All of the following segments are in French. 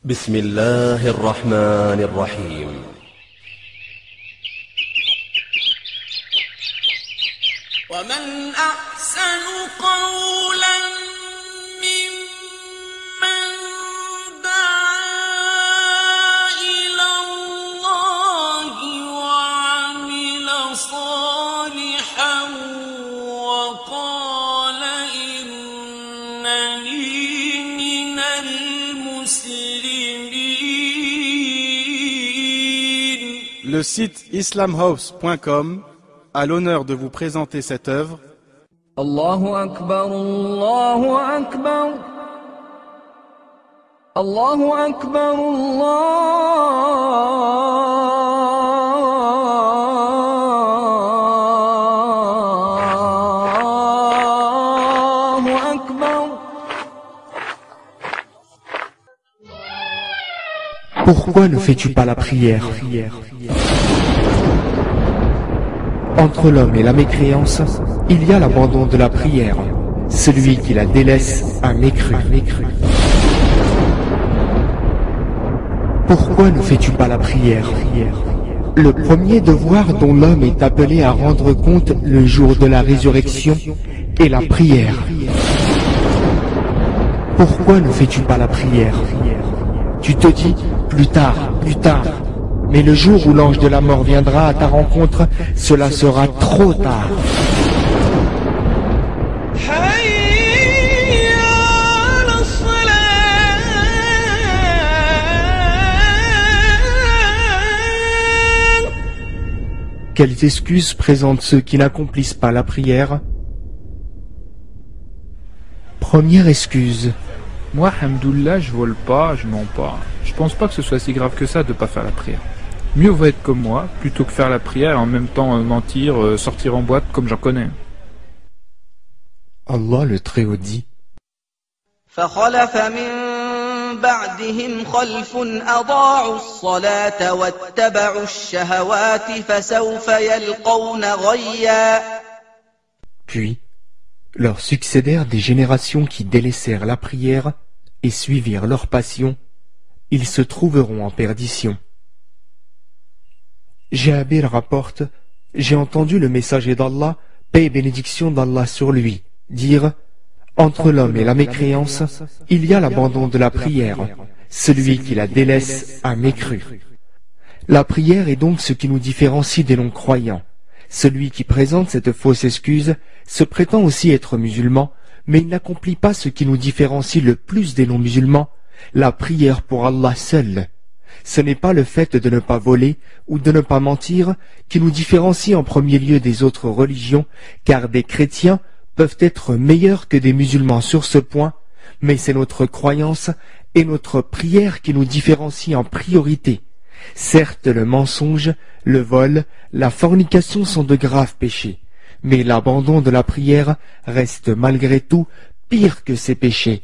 بسم الله الرحمن الرحيم ومن أحسن قولا ممن دعا إلى الله وعمل صالحا وقال إنني من المسلمين. Le site islamhouse.com a l'honneur de vous présenter cette œuvre. Allahu Akbar, Allahu Akbar, Allahu Akbar, Allahu Akbar. Pourquoi ne fais-tu pas la prière? Entre l'homme et la mécréance, il y a l'abandon de la prière. Celui qui la délaisse a mécru. Pourquoi ne fais-tu pas la prière? Le premier devoir dont l'homme est appelé à rendre compte le jour de la résurrection est la prière. Pourquoi ne fais-tu pas la prière? Tu te dis, plus tard. Mais le jour où l'ange de la mort viendra à ta rencontre, cela sera trop tard. Quelles excuses présentent ceux qui n'accomplissent pas la prière? Première excuse. Moi, hamdoullah, je vole pas, je mens pas. Je pense pas que ce soit si grave que ça de pas faire la prière. Mieux vaut être comme moi, plutôt que faire la prière et en même temps mentir, sortir en boîte comme j'en connais. Allah le Très-Haut dit: فخلف من بعدهم خلف أضاعوا الصلاة واتبعوا الشهوات فسوف يلقون غيا. Puis, leur succédèrent des générations qui délaissèrent la prière et suivirent leur passion. Ils se trouveront en perdition. Jabir rapporte: j'ai entendu le messager d'Allah, paix et bénédiction d'Allah sur lui, dire: entre l'homme et la mécréance, il y a l'abandon de la prière. Celui qui la délaisse a mécru. La prière est donc ce qui nous différencie des non-croyants. Celui qui présente cette fausse excuse se prétend aussi être musulman, mais il n'accomplit pas ce qui nous différencie le plus des non-musulmans, la prière pour Allah seul. Ce n'est pas le fait de ne pas voler ou de ne pas mentir qui nous différencie en premier lieu des autres religions, car des chrétiens peuvent être meilleurs que des musulmans sur ce point, mais c'est notre croyance et notre prière qui nous différencient en priorité. Certes, le mensonge, le vol, la fornication sont de graves péchés, mais l'abandon de la prière reste malgré tout pire que ces péchés.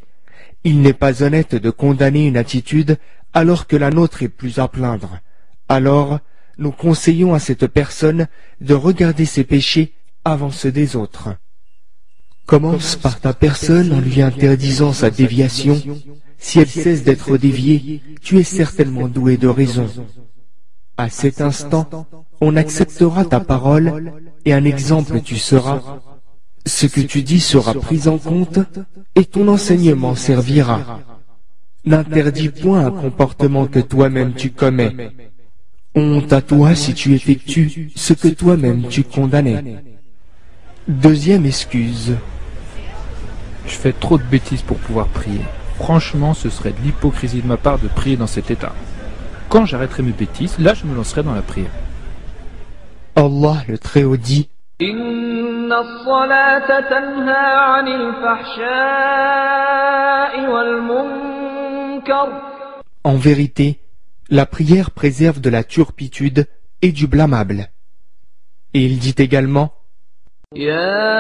Il n'est pas honnête de condamner une attitude alors que la nôtre est plus à plaindre. Alors, nous conseillons à cette personne de regarder ses péchés avant ceux des autres. Commence par ta personne en lui interdisant sa déviation. Si elle cesse d'être déviée, tu es certainement doué de raison. À cet instant, on acceptera ta parole et un exemple tu seras. Ce que tu dis sera pris en compte et ton enseignement servira. N'interdis point un comportement que toi-même tu commets. Honte à toi si tu effectues ce que toi-même tu condamnais. Deuxième excuse. Je fais trop de bêtises pour pouvoir prier. Franchement, ce serait de l'hypocrisie de ma part de prier dans cet état. Quand j'arrêterai mes bêtises, là je me lancerai dans la prière. Allah le Très-Haut dit: إن الصلاة تنهى عن الفحشاء والمنكر. En vérité, la prière préserve de la turpitude et du blâmable. Et il dit également: يا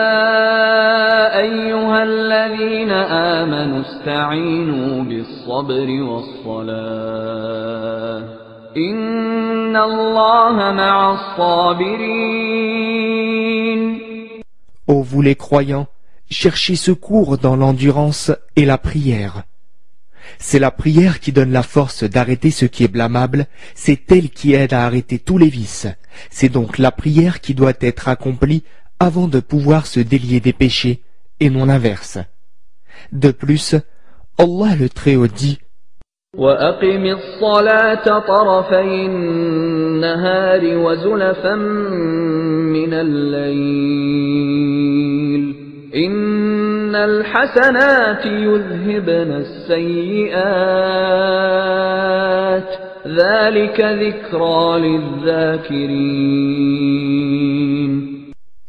أيها الذين آمنوا استعينوا بالصبر والصلاة إن الله مع الصابرين. Ô vous les croyants, cherchez secours dans l'endurance et la prière. C'est la prière qui donne la force d'arrêter ce qui est blâmable, c'est elle qui aide à arrêter tous les vices. C'est donc la prière qui doit être accomplie avant de pouvoir se délier des péchés, et non l'inverse. De plus, Allah le Très-Haut dit: وَأَقِمِ الصَّلَاةَ طَرَفَيِ النَّهَارِ وَزُلَفًا مِّنَ اللَّيْلِ إِنَّ الْحَسَنَاتِ يُذْهِبْنَ السَّيِّئَاتِ ذَلِكَ ذِكْرَى لِلذَّاكِرِينَ.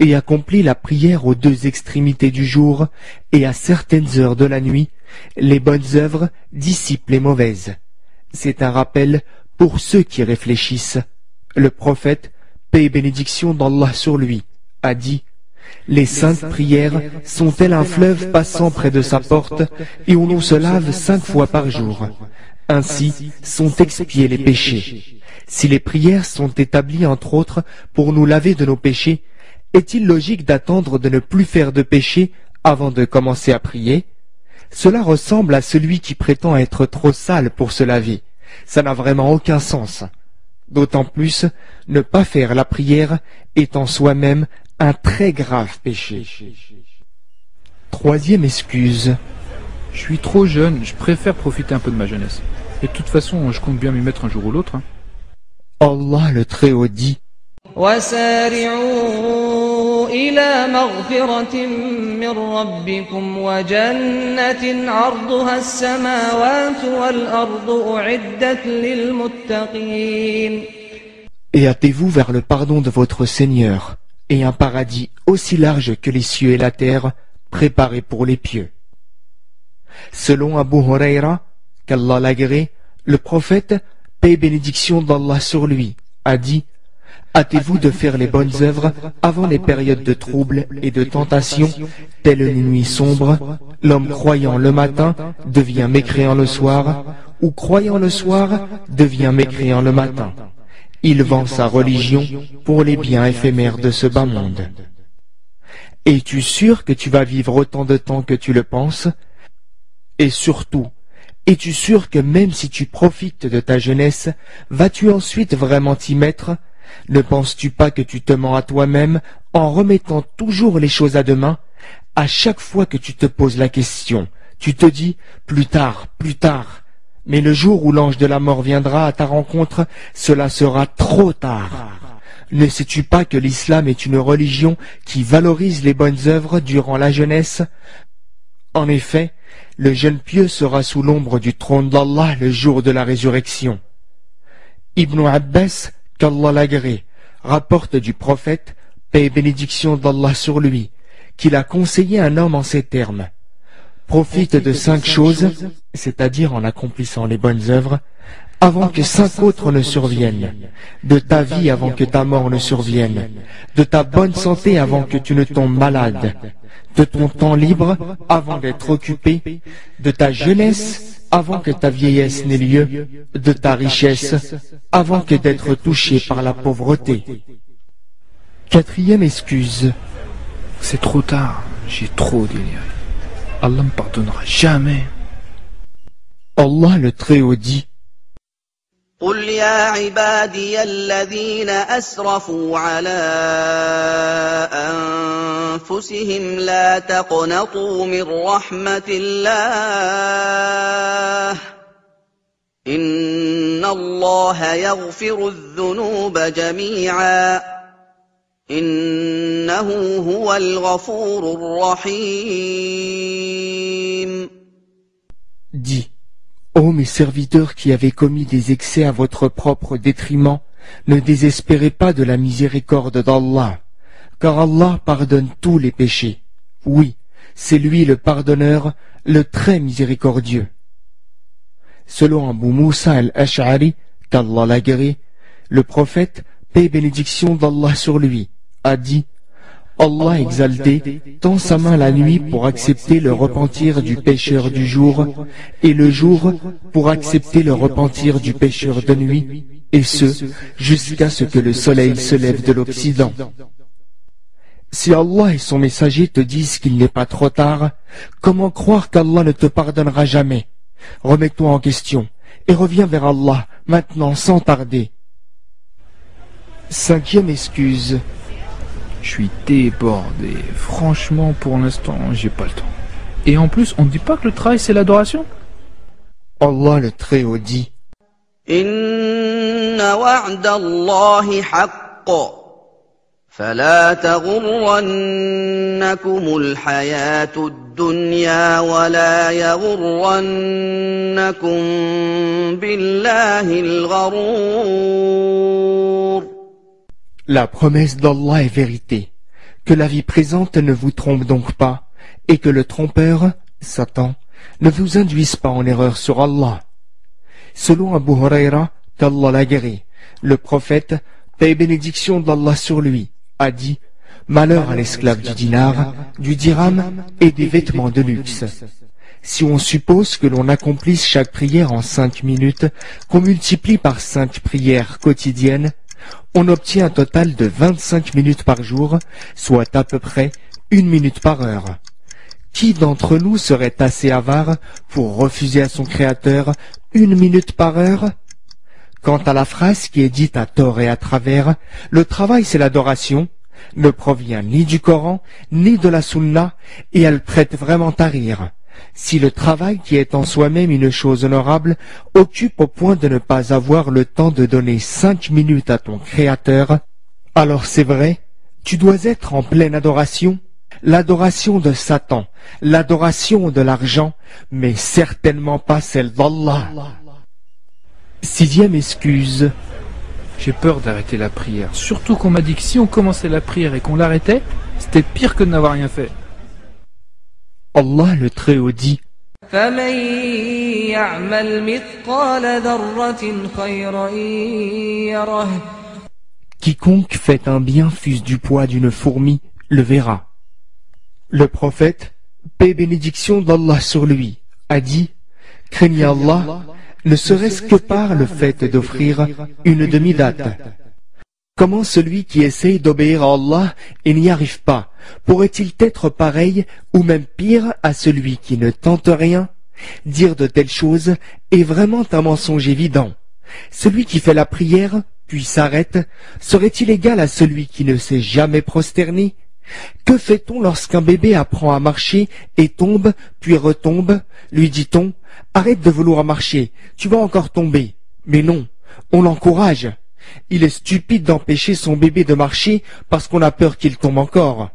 Et accomplit la prière aux deux extrémités du jour et à certaines heures de la nuit. Les bonnes œuvres dissipent les mauvaises. C'est un rappel pour ceux qui réfléchissent. Le prophète, paix et bénédiction d'Allah sur lui, a dit: les saintes prières sont-elles un fleuve passant près de sa porte et où l'on se lave 5 fois par jour. Ainsi sont expiés les péchés. Si les prières sont établies entre autres pour nous laver de nos péchés, est-il logique d'attendre de ne plus faire de péché avant de commencer à prier? Cela ressemble à celui qui prétend être trop sale pour se laver. Ça n'a vraiment aucun sens. D'autant plus, ne pas faire la prière est en soi-même un très grave péché. Troisième excuse. Je suis trop jeune, je préfère profiter un peu de ma jeunesse. Et de toute façon, je compte bien m'y mettre un jour ou l'autre. Allah le Très-Haut dit: وسارعوا إلى مغفرة من ربكم وجنة عرضها السماوات والأرض أعدت للمتقين. Et hâtez-vous vers le pardon de votre Seigneur, et un paradis aussi large que les cieux et la terre, préparé pour les pieux. Selon Abu Huraira, qu'Allah l'agrée, le prophète, paix et bénédiction d'Allah sur lui, a dit: hâtez-vous de faire les bonnes œuvres avant les périodes de troubles et de tentation, telle une nuit sombre. L'homme croyant le matin devient mécréant le soir, ou croyant le soir devient mécréant le matin. Il vend sa religion pour les biens éphémères de ce bas monde. Es-tu sûr que tu vas vivre autant de temps que tu le penses? Et surtout, es-tu sûr que même si tu profites de ta jeunesse, vas-tu ensuite vraiment t'y mettre? Ne penses-tu pas que tu te mens à toi-même en remettant toujours les choses à demain? À chaque fois que tu te poses la question, tu te dis « plus tard, plus tard ». Mais le jour où l'ange de la mort viendra à ta rencontre, cela sera trop tard. Ne sais-tu pas que l'islam est une religion qui valorise les bonnes œuvres durant la jeunesse? En effet, le jeune pieux sera sous l'ombre du trône d'Allah le jour de la résurrection. Ibn Abbas, qu'Allah l'agrée, rapporte du prophète, paix et bénédiction d'Allah sur lui, qu'il a conseillé un homme en ces termes: profite de 5 choses, c'est-à-dire en accomplissant les bonnes œuvres, avant que 5 autres ne surviennent, de ta vie avant que ta mort ne survienne, de ta bonne santé avant que tu ne tombes malade, de ton temps libre avant d'être occupé, de ta jeunesse avant que ta vieillesse n'ait lieu, de ta richesse avant que d'être touché par la pauvreté. Quatrième excuse. C'est trop tard, j'ai trop déliré. Allah me pardonnera jamais. Allah le Très-Haut dit: قل يا عبادي الذين أسرفوا على أنفسهم لا تقنطوا من رحمة الله إن الله يغفر الذنوب جميعا إنه هو الغفور الرحيم. Dis: ô mes serviteurs qui avez commis des excès à votre propre détriment, ne désespérez pas de la miséricorde d'Allah, car Allah pardonne tous les péchés. Oui, c'est lui le pardonneur, le très miséricordieux. Selon Abu Moussa al-Ash'ari, qu'Allah l'agrée, le prophète, paix et bénédiction d'Allah sur lui, a dit: Allah exalté tend sa main la nuit pour accepter le repentir du pécheur du jour, et le jour pour accepter le repentir du pécheur de nuit, et ce, jusqu'à ce que le soleil se lève de l'Occident. Si Allah et son messager te disent qu'il n'est pas trop tard, comment croire qu'Allah ne te pardonnera jamais? Remets-toi en question et reviens vers Allah maintenant sans tarder. Cinquième excuse. Je suis débordé. Franchement, pour l'instant, j'ai pas le temps. Et en plus, on ne dit pas que le travail c'est l'adoration? Allah le Très-Haut dit: إن وعد الله حق فلا تغرنكم الحياة الدنيا ولا يغرنكم بالله الغرور. La promesse d'Allah est vérité. Que la vie présente ne vous trompe donc pas, et que le trompeur, Satan, ne vous induise pas en erreur sur Allah. Selon Abu Huraira, qu'Allah l'a guéri, le prophète, paix et bénédiction d'Allah sur lui, a dit: malheur à l'esclave du dinar, du dirham et des vêtements de luxe. Si on suppose que l'on accomplisse chaque prière en 5 minutes, qu'on multiplie par 5 prières quotidiennes, on obtient un total de 25 minutes par jour, soit à peu près 1 minute par heure. Qui d'entre nous serait assez avare pour refuser à son Créateur 1 minute par heure? Quant à la phrase qui est dite à tort et à travers, le travail c'est l'adoration, ne provient ni du Coran, ni de la Sunna, et elle prête vraiment à rire. Si le travail qui est en soi-même une chose honorable occupe au point de ne pas avoir le temps de donner 5 minutes à ton Créateur, alors c'est vrai, tu dois être en pleine adoration, l'adoration de Satan, l'adoration de l'argent, mais certainement pas celle d'Allah. Sixième excuse. J'ai peur d'arrêter la prière. Surtout qu'on m'a dit que si on commençait la prière et qu'on l'arrêtait, c'était pire que de n'avoir rien fait. Allah le Très-Haut dit: فمن يعمل مثقال ذرة خيرا يره. Quiconque fait un bien fût-ce du poids d'une fourmi le verra. Le prophète, paix et bénédiction d'Allah sur lui, a dit: craignez Allah, ne serait-ce que par le fait d'offrir une demi-date. Comment celui qui essaye d'obéir à Allah et n'y arrive pas pourrait-il être pareil ou même pire à celui qui ne tente rien? Dire de telles choses est vraiment un mensonge évident. Celui qui fait la prière puis s'arrête serait-il égal à celui qui ne s'est jamais prosterné? Que fait-on lorsqu'un bébé apprend à marcher et tombe puis retombe? Lui dit-on: arrête de vouloir marcher, tu vas encore tomber. Mais non, on l'encourage. Il est stupide d'empêcher son bébé de marcher parce qu'on a peur qu'il tombe encore.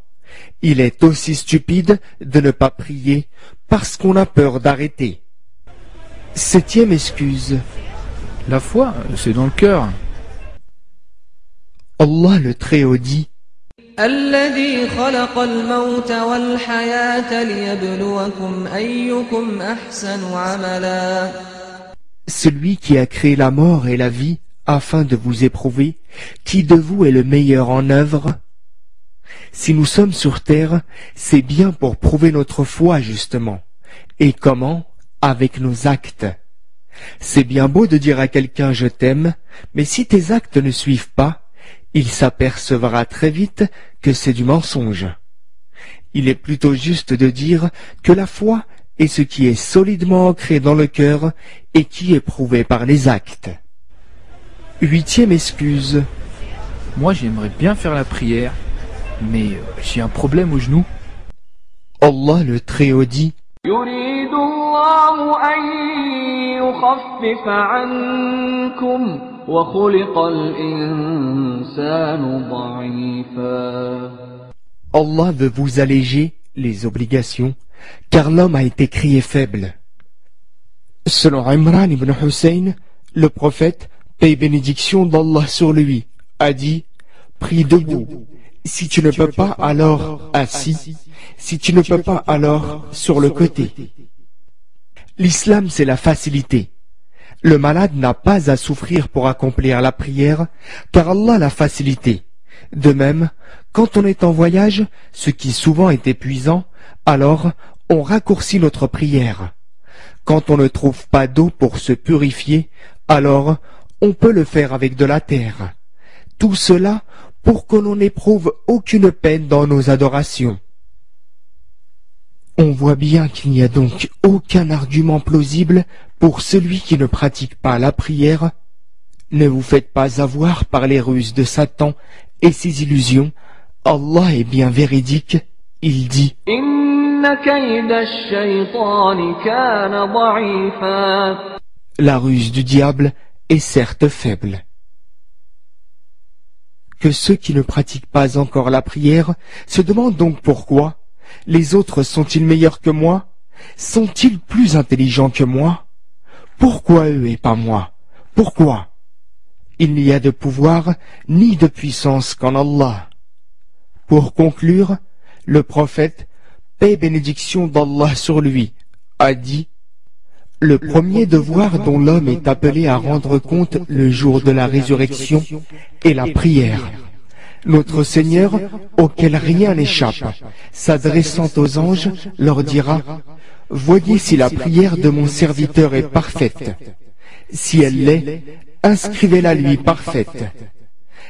Il est aussi stupide de ne pas prier parce qu'on a peur d'arrêter. Septième excuse. La foi, c'est dans le cœur. Allah le Très-Haut dit: الذي خلق الموت والحياة ليبلوكم أيكم أحسن عملا. Celui qui a créé la mort et la vie afin de vous éprouver, qui de vous est le meilleur en œuvre? Si nous sommes sur terre, c'est bien pour prouver notre foi justement. Et comment? Avec nos actes. C'est bien beau de dire à quelqu'un je t'aime, mais si tes actes ne suivent pas, il s'apercevra très vite que c'est du mensonge. Il est plutôt juste de dire que la foi est ce qui est solidement ancré dans le cœur et qui est prouvé par les actes. Huitième excuse. Moi, j'aimerais bien faire la prière, mais j'ai un problème au genou. Allah le Très-Haut dit: يريد الله أن يخفف عنكم وخلق الإنسان ضعيفا. Allah veut vous alléger les obligations, car l'homme a été créé faible. Selon Imran ibn Hussein, le prophète, paix et bénédiction d'Allah sur lui, a dit: prie debout. Si tu ne peux pas, alors assis. Si tu ne peux pas, alors sur le côté. L'islam, c'est la facilité. Le malade n'a pas à souffrir pour accomplir la prière, car Allah l'a facilité. De même, quand on est en voyage, ce qui souvent est épuisant, alors on raccourcit notre prière. Quand on ne trouve pas d'eau pour se purifier, alors on peut le faire avec de la terre. Tout cela pour que l'on n'éprouve aucune peine dans nos adorations. On voit bien qu'il n'y a donc aucun argument plausible pour celui qui ne pratique pas la prière. Ne vous faites pas avoir par les ruses de Satan et ses illusions. Allah est bien véridique. Il dit: la ruse du diable est certes faible. Que ceux qui ne pratiquent pas encore la prière se demandent donc pourquoi. Les autres sont-ils meilleurs que moi? Sont-ils plus intelligents que moi? Pourquoi eux et pas moi? Pourquoi? Il n'y a de pouvoir ni de puissance qu'en Allah. Pour conclure, le prophète, paix et bénédiction d'Allah sur lui, a dit: le premier devoir dont l'homme est appelé à rendre compte le jour de la résurrection est la prière. Notre Seigneur, auquel rien n'échappe, s'adressant aux anges, leur dira: voyez si la prière de mon serviteur est parfaite. Si elle l'est, inscrivez-la lui parfaite.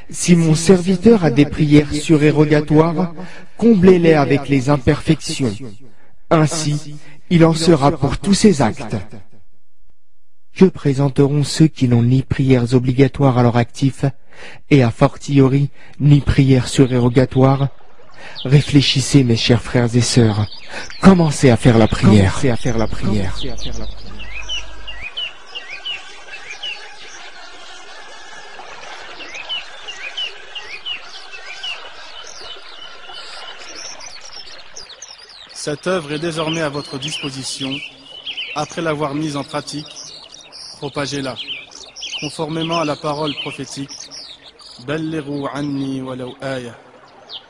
Si mon serviteur a des prières surérogatoires, comblez-les avec les imperfections. Ainsi, il en sera pour tous ses actes. Que présenteront ceux qui n'ont ni prières obligatoires à leur actif, et a fortiori ni prières surérogatoires? Réfléchissez, mes chers frères et sœurs. Commencez à faire la prière. Cette œuvre est désormais à votre disposition. Après l'avoir mise en pratique, propagez-la, conformément à la parole prophétique. Ballighu anni walau aya.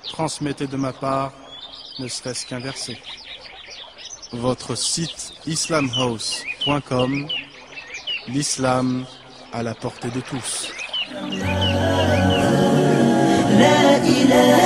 Transmettez de ma part, ne serait-ce qu'un verset. Votre site islamhouse.com, l'islam à la portée de tous. La ilaha